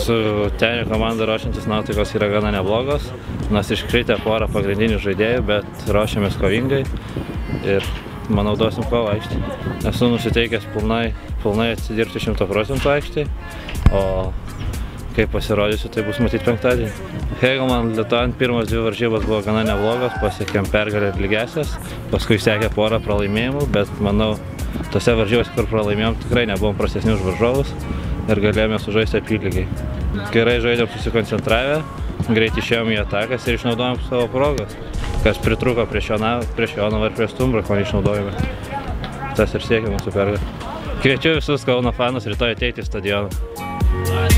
Su Tenerių komanda ruošiantis nuotaikos yra gana neblogos, mes iškritę porą pagrindinių žaidėjų, bet ruošiamės kovingai ir manau duosim kovą aikštėje. Esu nusiteikęs pilnai atsidirbti 100% aikštėje, o kaip pasirodysiu, tai bus matyti penktadienį. Hegelman lietuojant pirmas 2 varžybos buvo gana neblogos, pasiekėm pergalę ir lygiasias, paskui sekė porą pralaimėjimų, bet manau, tose varžybose, kur pralaimėjom, tikrai nebuvom prastesni už varžovus ir galėjome sužaisti apylygiai. Gerai žaidėm susikoncentravę, greit išėjom į atakas ir išnaudojom savo progas, kas pritrūko prieš Jonavą ir prieš Stumbrą, ko neišnaudojome. Tas ir siekė mūsų pergalę. Kviečiu visus Kauno fanus rytoj ateiti į stadioną.